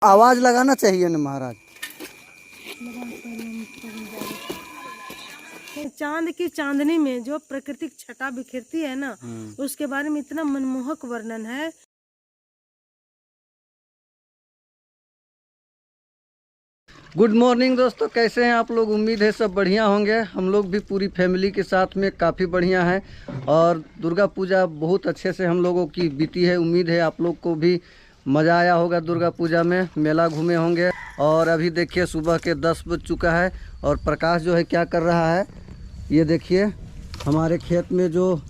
आवाज लगाना चाहिए ना महाराज। चांद की चांदनी में जो प्राकृतिक छटा बिखरती है ना, उसके बारे में इतना मनमोहक वर्णन है। गुड मॉर्निंग दोस्तों, कैसे हैं आप लोग? उम्मीद है सब बढ़िया होंगे। हम लोग भी पूरी फैमिली के साथ में काफ़ी बढ़िया है और दुर्गा पूजा बहुत अच्छे से हम लोगों की बीती है। उम्मीद है आप लोग को भी मज़ा आया होगा। दुर्गा पूजा में मेला घूमे होंगे। और अभी देखिए सुबह के 10 बज चुका है और प्रकाश जो है क्या कर रहा है, ये देखिए हमारे खेत में जो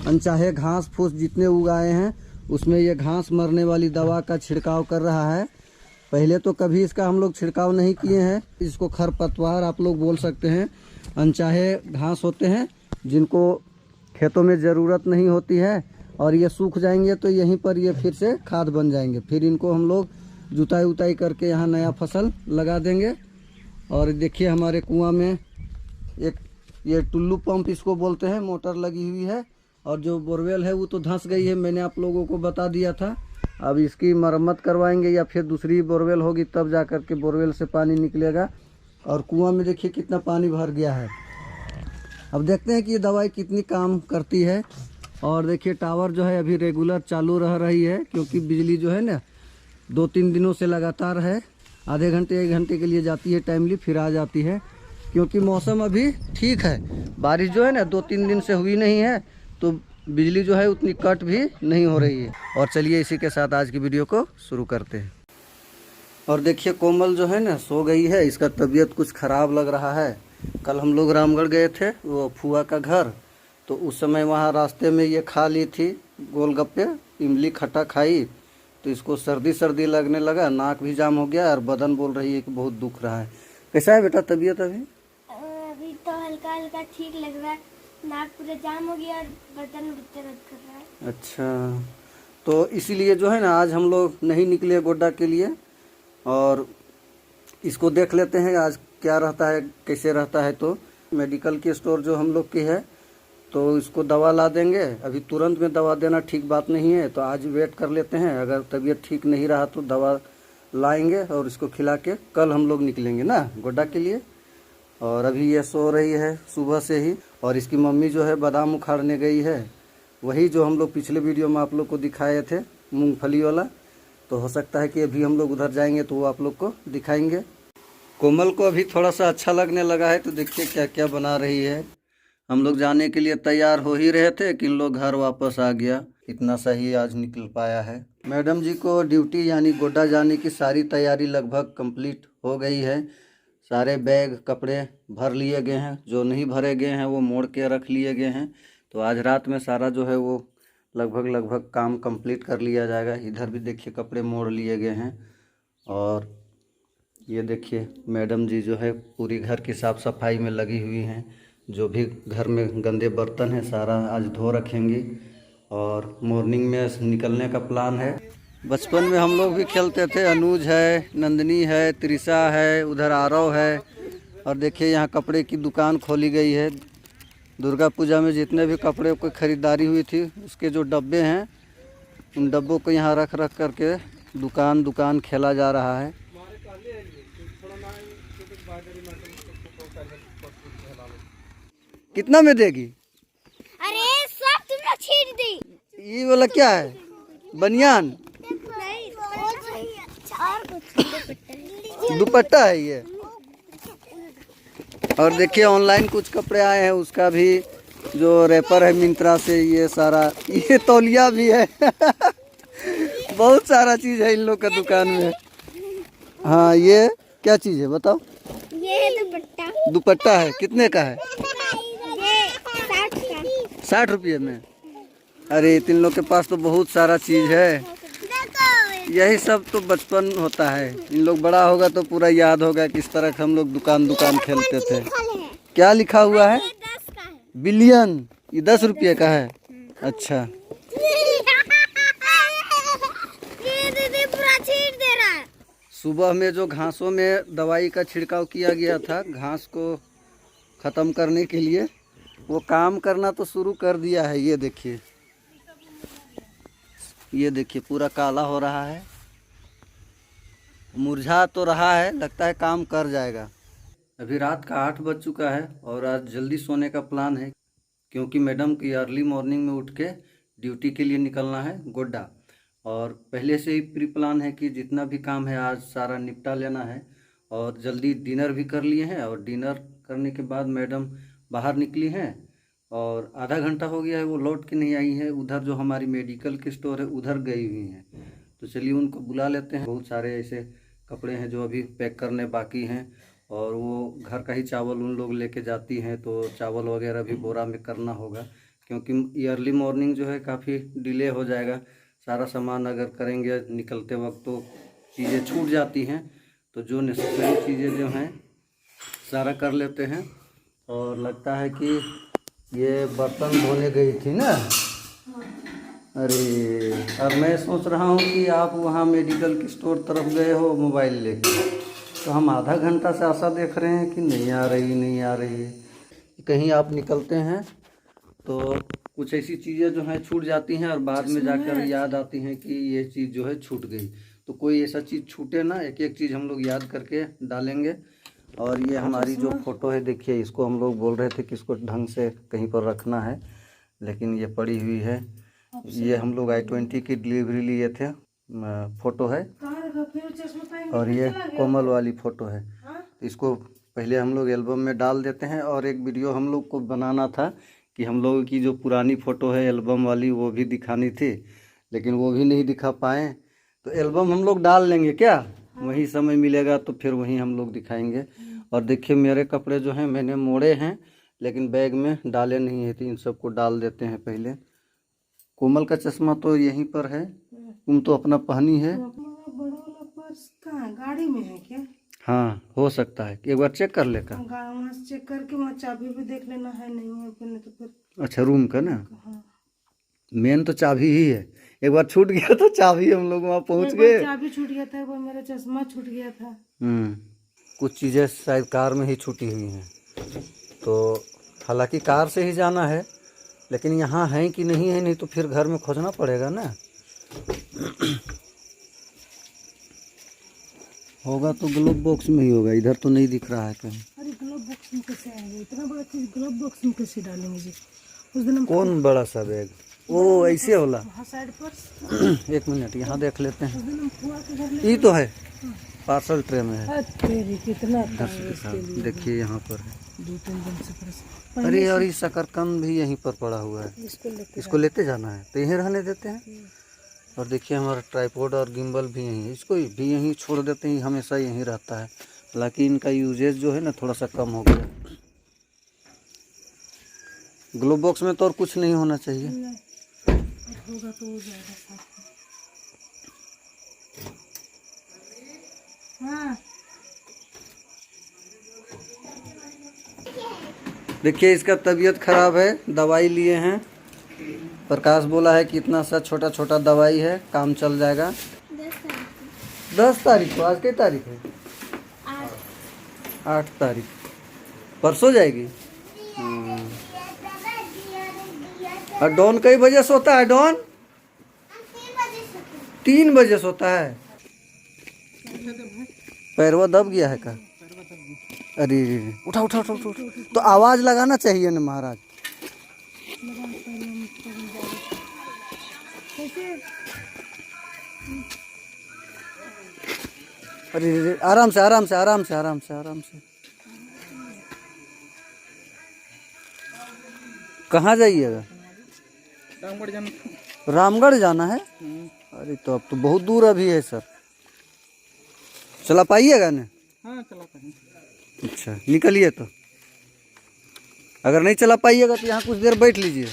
अनचाहे घास फूस जितने उगाए हैं उसमें ये घास मरने वाली दवा का छिड़काव कर रहा है। पहले तो कभी इसका हम लोग छिड़काव नहीं किए हैं। इसको खरपतवार आप लोग बोल सकते हैं। अनचाहे घास होते हैं जिनको खेतों में ज़रूरत नहीं होती है और ये सूख जाएंगे तो यहीं पर ये फिर से खाद बन जाएंगे। फिर इनको हम लोग जुताई उताई करके यहाँ नया फसल लगा देंगे। और देखिए हमारे कुआं में एक ये टुल्लू पंप इसको बोलते हैं, मोटर लगी हुई है। और जो बोरवेल है वो तो धंस गई है, मैंने आप लोगों को बता दिया था। अब इसकी मरम्मत करवाएंगे या फिर दूसरी बोरवेल होगी तब जा कर के बोरवेल से पानी निकलेगा। और कुआं में देखिए कितना पानी भर गया है। अब देखते हैं कि ये दवाई कितनी काम करती है। और देखिए टावर जो है अभी रेगुलर चालू रह रही है क्योंकि बिजली जो है ना 2-3 दिनों से लगातार है। आधे घंटे 1 घंटे के लिए जाती है टाइमली, फिर आ जाती है क्योंकि मौसम अभी ठीक है। बारिश जो है ना 2-3 दिन से हुई नहीं है तो बिजली जो है उतनी कट भी नहीं हो रही है। और चलिए इसी के साथ आज की वीडियो को शुरू करते हैं। और देखिए कोमल जो है ना सो गई है, इसका तबीयत कुछ ख़राब लग रहा है। कल हम लोग रामगढ़ गए थे वो फुआ का घर, तो उस समय वहाँ रास्ते में ये खा ली थी गोलगप्पे, इमली खट्टा खाई तो इसको सर्दी लगने लगा, नाक भी जाम हो गया और बदन बोल रही है कि बहुत दुख रहा है। कैसा है बेटा तबीयत अभी? अभी तो हल्का हल्का ठीक लग रहा है, नाक पूरा जाम हो गया और बदन भी दर्द कर रहा है। अच्छा, तो इसीलिए जो है ना आज हम लोग नहीं निकले गोड्डा के लिए और इसको देख लेते हैं आज क्या रहता है कैसे रहता है। तो मेडिकल की स्टोर जो हम लोग की है तो इसको दवा ला देंगे। अभी तुरंत में दवा देना ठीक बात नहीं है, तो आज वेट कर लेते हैं। अगर तबीयत ठीक नहीं रहा तो दवा लाएंगे और इसको खिला के कल हम लोग निकलेंगे ना गोड्डा के लिए। और अभी ये सो रही है सुबह से ही। और इसकी मम्मी जो है बादाम उखाड़ने गई है, वही जो हम लोग पिछले वीडियो में आप लोग को दिखाए थे मूंगफली वाला। तो हो सकता है कि अभी हम लोग उधर जाएंगे तो वो आप लोग को दिखाएंगे। कोमल को अभी थोड़ा सा अच्छा लगने लगा है तो देखिए क्या क्या बना रही है। हम लोग जाने के लिए तैयार हो ही रहे थे कि इन लोग घर वापस आ गया। इतना सही आज निकल पाया है। मैडम जी को ड्यूटी यानी गोड्डा जाने की सारी तैयारी लगभग कंप्लीट हो गई है। सारे बैग कपड़े भर लिए गए हैं, जो नहीं भरे गए हैं वो मोड़ के रख लिए गए हैं। तो आज रात में सारा जो है वो लगभग काम कंप्लीट कर लिया जाएगा। इधर भी देखिए कपड़े मोड़ लिए गए हैं। और ये देखिए मैडम जी जो है पूरी घर की साफ़ सफाई में लगी हुई हैं। जो भी घर में गंदे बर्तन है सारा आज धो रखेंगी और मॉर्निंग में निकलने का प्लान है। बचपन में हम लोग भी खेलते थे। अनुज है, नंदनी है, त्रिषा है, उधर आरव है। और देखिए यहाँ कपड़े की दुकान खोली गई है। दुर्गा पूजा में जितने भी कपड़े की खरीदारी हुई थी उसके जो डब्बे हैं उन डब्बों को यहाँ रख करके दुकान खेला जा रहा है। कितना में देगी? अरे सब तुमने छीट दी। ये वाला क्या है? बनियान दुपट्टा है ये। और देखिए ऑनलाइन कुछ कपड़े आए हैं उसका भी जो रैपर है मिंत्रा से, ये सारा ये तौलिया भी है बहुत सारा चीज़ है इन लोग का दुकान में। हाँ ये क्या चीज़ है बताओ? ये दुपट्टा। दुपट्टा है, कितने का है? ये 60 का। 60 रुपये में? अरे इन लोग के पास तो बहुत सारा चीज़ है। यही सब तो बचपन होता है। इन लोग बड़ा होगा तो पूरा याद होगा किस तरह हम लोग दुकान खेलते थे। क्या लिखा हुआ है? 10 का है। बिलियन। ये 10 रुपये का है? अच्छा। ये दीदी पूरा छीट दे रहा है। सुबह में जो घासों में दवाई का छिड़काव किया गया था घास को ख़त्म करने के लिए, वो काम करना तो शुरू कर दिया है। ये देखिए पूरा काला हो रहा है। मुरझा तो रहा है, लगता है काम कर जाएगा। अभी रात का 8 बज चुका है और आज जल्दी सोने का प्लान है, क्योंकि मैडम की अर्ली मॉर्निंग में उठ के ड्यूटी के लिए निकलना है गोड्डा। और पहले से ही प्री प्लान है कि जितना भी काम है आज सारा निपटा लेना है। और जल्दी डिनर भी कर लिए हैं, और डिनर करने के बाद मैडम बाहर निकली हैं और आधा घंटा हो गया है वो लौट के नहीं आई है। उधर जो हमारी मेडिकल की स्टोर है उधर गई हुई हैं, तो चलिए उनको बुला लेते हैं। बहुत सारे ऐसे कपड़े हैं जो अभी पैक करने बाकी हैं, और वो घर का ही चावल उन लोग लेके जाती हैं, तो चावल वगैरह भी बोरा में करना होगा, क्योंकि ये अर्ली मॉर्निंग जो है काफ़ी डिले हो जाएगा। सारा सामान अगर करेंगे निकलते वक्त तो चीज़ें छूट जाती हैं, तो जो नेसेसरी चीज़ें जो हैं सारा कर लेते हैं। और लगता है कि ये बर्तन धोने गई थी ना। अरे अब मैं सोच रहा हूँ कि आप वहाँ मेडिकल की स्टोर तरफ गए हो मोबाइल लेके, तो हम आधा घंटा से आशा देख रहे हैं कि नहीं आ रही है। कहीं आप निकलते हैं तो कुछ ऐसी चीज़ें जो हैं छूट जाती हैं, और बाद में जाकर याद आती हैं कि ये चीज़ जो है छूट गई। तो कोई ऐसा चीज़ छूटे ना, एक एक चीज़ हम लोग याद करके डालेंगे। और ये हमारी जो फ़ोटो है देखिए, इसको हम लोग बोल रहे थे कि इसको ढंग से कहीं पर रखना है, लेकिन ये पड़ी हुई है। ये हम लोग i20 की डिलीवरी लिए थे, फ़ोटो है, और ये कोमल वाली फ़ोटो है। इसको पहले हम लोग एल्बम में डाल देते हैं। और एक वीडियो हम लोग को बनाना था कि हम लोगों की जो पुरानी फ़ोटो है एल्बम वाली वो भी दिखानी थी, लेकिन वो भी नहीं दिखा पाए। तो एल्बम हम लोग डाल लेंगे क्या, वहीं समय मिलेगा तो फिर वहीं हम लोग दिखाएंगे। और देखिए मेरे कपड़े जो हैं मैंने मोड़े हैं, लेकिन बैग में डाले नहीं है, तो इन सबको डाल देते हैं पहले। कोमल का चश्मा तो यहीं पर है, तुम तो अपना पहनी है। गाड़ी में है क्या? हाँ हो सकता है, एक बार चेक कर लेगा। वहाँ से चेक करके वहाँ चाबी भी देख लेना है, नहीं है अपने तो फिर। अच्छा रूम का ना, हाँ। मेन तो चाबी ही है। एक बार छूट गया तो चाबी हम लोग वहाँ पहुँच गए। चाबी छूट गया था, वो मेरा चश्मा छूट गया था। कुछ चीज़ें शायद कार में ही छूटी हुई हैं, तो हालांकि कार से ही जाना है, लेकिन यहाँ है कि नहीं है, नहीं तो फिर घर में खोजना पड़ेगा ना। होगा तो ग्लोब बॉक्स में ही होगा, इधर तो नहीं दिख रहा है कहीं। अरे ग्लोब बॉक्स में कैसे आएगा, इतना बड़ा चीज ग्लोब बॉक्स में कैसे डालेंगे जी? उस दिन हम कौन बड़ा सा बैग, ओ ऐसे होला। वहाँ साइड पर एक मिनट यहाँ देख लेते हैं। उस दिन हम फुआ के घर ये तो है, पार्सल ट्रे में है। तेरी कितना इधर से दिखा, देखिए यहाँ पर है। 2-3 दिन से परेशान। अरे और ये शकरकंद भी यहीं पर पड़ा हुआ है, इसको लेते जाना है तो यहीं रहने देते हैं। और देखिए हमारा ट्राइपॉड और गिम्बल भी यहीं है, इसको भी यहीं छोड़ देते हैं, हमेशा यहीं रहता है। हालांकि इनका यूजेज जो है ना थोड़ा सा कम हो गया। ग्लोब बॉक्स में तो और कुछ नहीं होना चाहिए। होगा तो हो जाएगा साथ में। हाँ देखिए इसका तबीयत खराब है, दवाई लिए हैं। प्रकाश बोला है कि इतना सा छोटा छोटा दवाई है, काम चल जाएगा। 10 तारीख को, आज की तारीख है 8 तारीख, परसों जाएगी। और डॉन कई बजे सोता है? डॉन 3 बजे सोता है। पैरवा दब गया है का? अरे उठा उठा उठा उठा, तो आवाज लगाना चाहिए ना महाराज। अरे आराम से आराम से आराम से आराम से आराम से। कहाँ जाइएगा? रामगढ़ जाना है। अरे तो अब तो बहुत दूर अभी है सर, चला पाइएगा ना? हाँ चला पाएंगे। अच्छा निकलिए, तो अगर नहीं चला पाइएगा तो यहाँ कुछ देर बैठ लीजिए।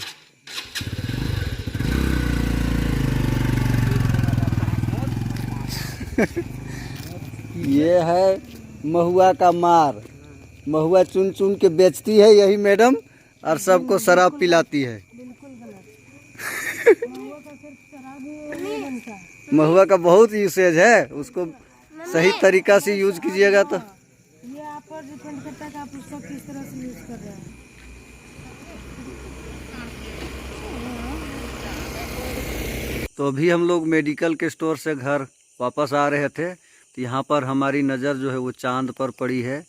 ये है महुआ का मार, महुआ चुन चुन के बेचती है यही मैडम, और सबको शराब पिलाती है। महुआ का बहुत यूसेज है, उसको सही तरीका से यूज कीजिएगा तो। ये आप पर डिपेंड करता है कि आप उसको किस तरह से यूज कर रहे हैं। तो अभी हम लोग मेडिकल के स्टोर से घर वापस आ रहे थे, तो तो यहाँ पर हमारी नज़र जो है वो चांद पर पड़ी है।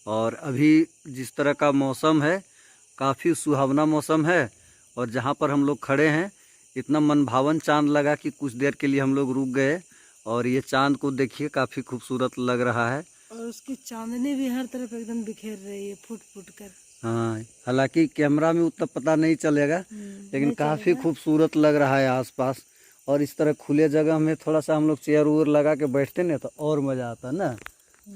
और अभी जिस तरह का मौसम है, काफ़ी सुहावना मौसम है। और जहाँ पर हम लोग खड़े हैं, इतना मनभावन चांद लगा कि कुछ देर के लिए हम लोग रुक गए। और ये चांद को देखिए, काफ़ी खूबसूरत लग रहा है। और उसकी चांदनी भी हर तरफ एकदम बिखेर रही है, फुट फुट कर। हाँ, हालांकि कैमरा में उतना पता नहीं चलेगा, लेकिन काफ़ी खूबसूरत लग रहा है आसपास। और इस तरह खुले जगह में थोड़ा सा हम लोग चेयर वूर लगा के बैठते ना, तो और मज़ा आता ना।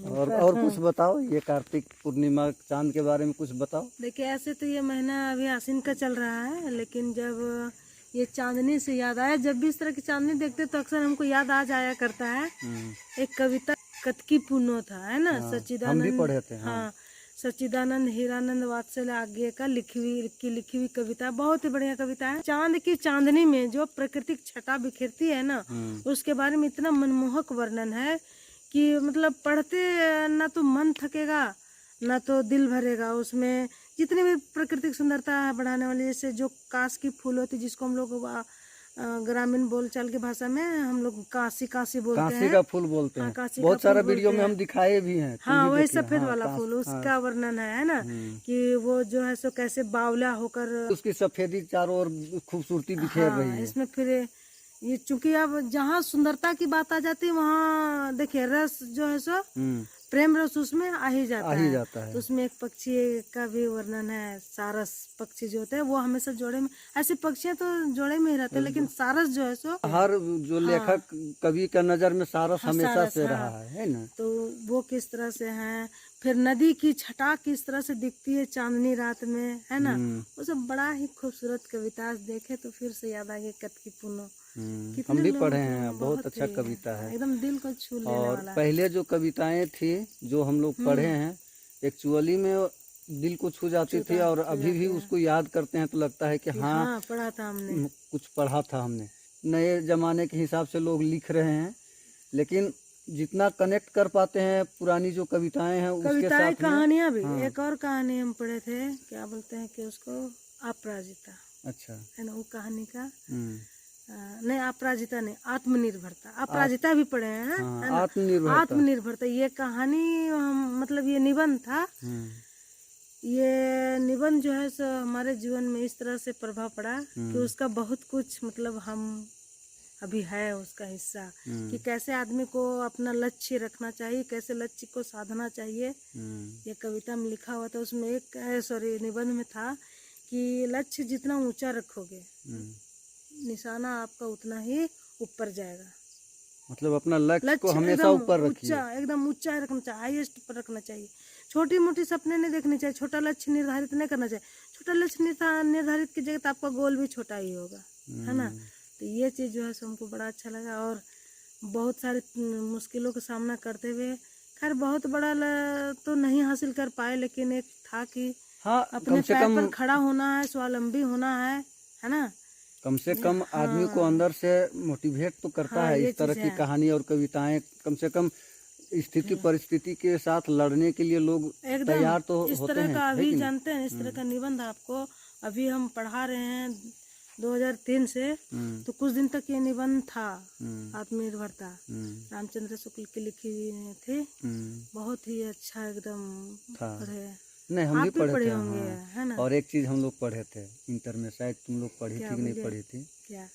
और कुछ बताओ, ये कार्तिक पूर्णिमा चांद के बारे में कुछ बताओ। देखिए, ऐसे तो ये महीना अभी आसिन का चल रहा है, लेकिन जब ये चांदनी से याद आया, जब भी इस तरह की चांदनी देखते तो अक्सर हमको याद आ जाया करता है एक कविता, कतकी पुनो था, है ना। हम भी पढ़े थे। हाँ, सच्चिदानंद हीरानंद वात्सल्य आज्ञे का लिखी हुई कविता, बहुत ही बढ़िया कविता है। चांद की चांदनी में जो प्राकृतिक छटा बिखेरती है ना, उसके बारे में इतना मनमोहक वर्णन है कि मतलब पढ़ते ना तो मन थकेगा ना तो दिल भरेगा। उसमें जितनी भी प्राकृतिक सुंदरता है बढ़ाने वाली, जैसे जो काश की फूल होती है, जिसको हम लोग ग्रामीण बोलचाल की भाषा में हम लोग काशी काशी बोलते हैं। काशी का फूल बोलते हैं। बहुत सारा वीडियो में हम दिखाए भी हैं। हाँ, वही सफेद वाला फूल, उसका वर्णन है ना, कि वो जो है सो कैसे बावला होकर उसकी सफेदी चारों ओर खूबसूरती बिखेर रही है। इसमें फिर ये चूंकि अब जहाँ सुंदरता की बात आ जाती है, वहाँ देखिए रस जो है सो प्रेम रस उसमें आ ही जाता है। तो उसमें एक पक्षी का भी वर्णन है। सारस पक्षी जो होते हैं वो हमेशा जोड़े में, ऐसे पक्षियां तो जोड़े में ही रहते हैं, लेकिन सारस जो है सो हर जो लेखक कवि का नजर में सारस हमेशा से रहा है ना। तो वो किस तरह से है, फिर नदी की छटा किस तरह से दिखती है चांदनी रात में, है ना। वो सब बड़ा ही खूबसूरत कविता देखे तो फिर से याद आ गई कतकी पुनो। हम भी पढ़े हैं, बहुत अच्छा कविता है, एकदम दिल को छू लेने और वाला। पहले जो कविताएं थी जो हम लोग पढ़े हैं, एक्चुअली में दिल को छू जाती थी। और अभी भी उसको याद करते हैं तो लगता है कि हाँ, पढ़ा था हमने, कुछ पढ़ा था हमने। नए जमाने के हिसाब से लोग लिख रहे हैं, लेकिन जितना कनेक्ट कर पाते हैं पुरानी जो कविताएं हैं उसके साथ कहानियां भी। एक और कहानी हम पढ़े थे, क्या बोलते हैं कि उसको, अपराजिता। अच्छा, है ना, वो कहानी का नहीं, अपराजिता नहीं, आत्मनिर्भरता। अपराजिता भी पढ़े हैं, है ना। आत्मनिर्भरता ये कहानी मतलब ये निबंध था। ये निबंध जो है सो हमारे जीवन में इस तरह से प्रभाव पड़ा कि उसका बहुत कुछ मतलब हम अभी है उसका हिस्सा, कि कैसे आदमी को अपना लक्ष्य रखना चाहिए, कैसे लक्ष्य को साधना चाहिए। ये कविता में लिखा हुआ था। उसमें एक निबंध में था कि लक्ष्य जितना ऊंचा रखोगे, निशाना आपका उतना ही ऊपर जाएगा। मतलब अपना लक्ष्य को हमेशा ऊपर रखिए, एकदम ऊंचा रखना चाहिए, हाईएस्ट पर रखना चाहिए। छोटी मोटी सपने नहीं देखने चाहिए, छोटा लक्ष्य निर्धारित नहीं करना चाहिए। छोटा लक्ष्य निर्धारित की जगह तो आपका गोल भी छोटा ही होगा, है ना। तो ये चीज़ जो है हमको बड़ा अच्छा लगा। और बहुत सारे मुश्किलों का सामना करते हुए, खैर बहुत बड़ा तो नहीं हासिल कर पाए, लेकिन एक था कि अपने पैर पर खड़ा होना है, स्वावलंबी होना है ना। कम से कम आदमी को अंदर से मोटिवेट तो करता है इस तरह की कहानी और कविताएं। कम से कम स्थिति परिस्थिति के साथ लड़ने के लिए लोग तैयार तो होते हैं। इस तरह का अभी जानते हैं, इस तरह का निबंध आपको अभी हम पढ़ा रहे हैं 2003 से, तो कुछ दिन तक ये निबंध था। आत्मनिर्भरता रामचंद्र शुक्ल की लिखी हुई थी, बहुत ही अच्छा एकदम पढ़े। नहीं, हम भी पढ़े होंगे, है ना। और एक चीज हम लोग पढ़े थे इंटर में, शायद तुम लोग पढ़ी थी कि नहीं पढ़ी थी, क्या?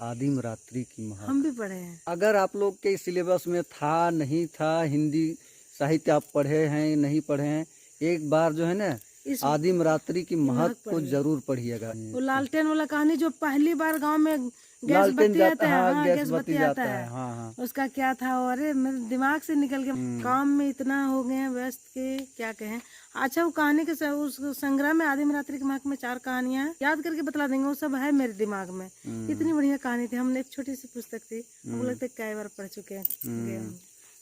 आदिम रात्रि की महक। हम भी पढ़े हैं। अगर आप लोग के सिलेबस में था नहीं था, हिंदी साहित्य आप पढ़े हैं नहीं पढ़े हैं, एक बार जो है ना आदिम रात्रि की महक को जरूर पढ़िएगा। वो लालटेन वाला कहानी जो पहली बार गांव में गैस बत्ती आता है, गैस बत्ती आता है, उसका क्या था। अरे मेरे दिमाग से निकल के, काम में इतना हो गए हैं व्यस्त के क्या कहें। अच्छा, वो कहानी के उस संग्रह में आदिम रात्रि की महक में 4 कहानियां याद करके बतला देंगे, वो सब है मेरे दिमाग में। इतनी बढ़िया कहानी थी। हमने एक छोटी सी पुस्तक थी, हमको लगता है कई बार पढ़ चुके हैं।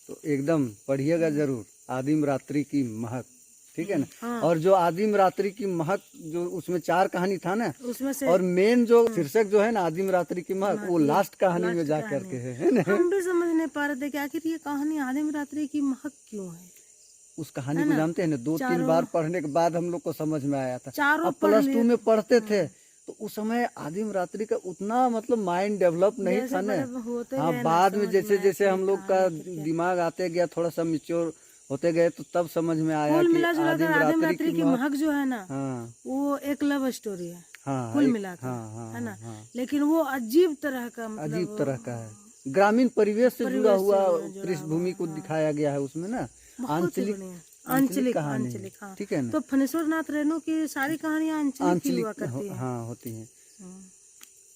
तो एकदम पढ़िएगा जरूर आदिम रात्रि की महक, ठीक है ना। और जो आदिम रात्रि की महक, जो उसमें 4 कहानी था ना, उसमें से और मेन जो शीर्षक जो है ना आदिम रात्रि की महक, वो लास्ट कहानी में जा करके है ना। हम भी समझ नहीं पा रहे थे कि आखिर ये कहानी आदिम रात्रि की महक क्यों है। उस कहानी को जानते हैं ना, 2-3 बार पढ़ने के बाद हम लोग को समझ में आया था। अब +2 में पढ़ते थे तो उस समय आदिम रात्रि का उतना मतलब माइंड डेवलप नहीं जैसे था ना। बड़े होते हाँ, गए ना, बाद में समझ जैसे में जैसे आती हम लोग का कहानी फिर क्या। दिमाग आते गया, थोड़ा सा मिच्योर होते गए, तो तब समझ में आया कुल कि मिला जुला कर आदिम आदिम रात्रि रात्रि की की महक। महक जो है ना, हाँ वो एक लव स्टोरी है हाँ कुल एक, मिलाकर, हाँ हाँ है ना। हाँ, लेकिन वो अजीब तरह का अजीब तरह का है, मतलब ग्रामीण परिवेश से जुड़ा परिवेश हुआ से जुड़ा हुआ पृष्ठभूमि है, को हाँ। दिखाया गया है उसमें ना। बहुत ही आंचलिक बढ़िया। आंचलिक आंचलिक कहानी है, आंचलिक, हाँ। ठीक है ना। तो फणेश्वर नाथ रेणु की सारी कहानियां आंचलिक ही हुआ करती है। हाँ होती हैं। हाँ।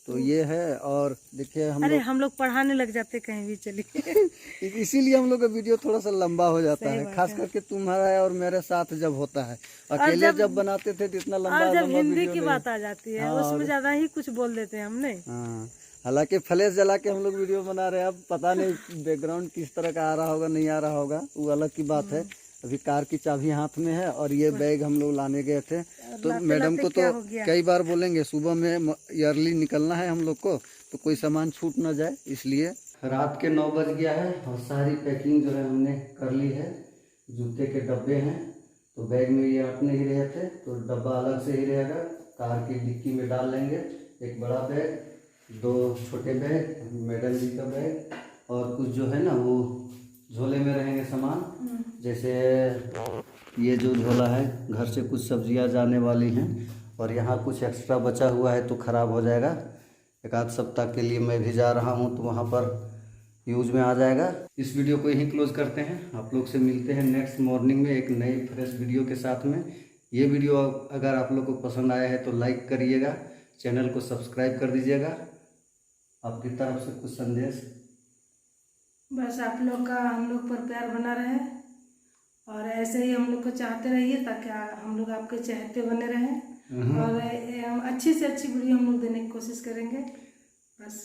तो ये है। और देखिए हम अरे लोग हम लोग पढ़ाने लग जाते कहीं भी, चलिए। इसीलिए हम लोग का वीडियो थोड़ा सा लंबा हो जाता सही है, बात खास है। करके तुम्हारा और मेरे साथ जब होता है। और अकेले जब बनाते थे तो इतना लंबा और जब लंबा हिंदी वीडियो की नहीं। बात आ जाती है, हाँ उसमें ज्यादा ही कुछ बोल देते हैं हमने। हाँ, हालांकि फ्लैश जला के हम लोग वीडियो बना रहे हैं। अब पता नहीं बैकग्राउंड किस तरह का आ रहा होगा, नहीं आ रहा होगा, वो अलग की बात है। अभी कार की चाबी हाथ में है और ये बैग हम लोग लाने गए थे, तो लाते मैडम लाते को क्या तो हो गया। कई बार बोलेंगे सुबह में अर्ली निकलना है हम लोग को, तो कोई सामान छूट ना जाए, इसलिए। रात के 9 बज गया है और सारी पैकिंग जो है हमने कर ली है। जूते के डब्बे हैं, तो बैग में ये अटने ही रहे थे, तो डब्बा अलग से ही रहेगा, कार की डिक्की में डाल लेंगे। एक बड़ा बैग, 2 छोटे बैग, मैडम जी का बैग, और कुछ जो है ना वो झोले में रहेंगे सामान। जैसे ये जो झोला है, घर से कुछ सब्जियां जाने वाली हैं, और यहाँ कुछ एक्स्ट्रा बचा हुआ है तो ख़राब हो जाएगा। एक आध सप्ताह के लिए मैं भी जा रहा हूँ, तो वहाँ पर यूज में आ जाएगा। इस वीडियो को यहीं क्लोज करते हैं। आप लोग से मिलते हैं नेक्स्ट मॉर्निंग में एक नई फ्रेश वीडियो के साथ में। ये वीडियो अगर आप लोग को पसंद आया है तो लाइक करिएगा, चैनल को सब्सक्राइब कर दीजिएगा। आपकी तरफ से कुछ संदेश? बस आप लोग का हम लोग पर प्यार बना रहे, और ऐसे ही हम लोग को चाहते रहिए, ताकि हम लोग आपके चाहते बने रहें, और अच्छी से अच्छी वीडियो हम लोग देने की कोशिश करेंगे। बस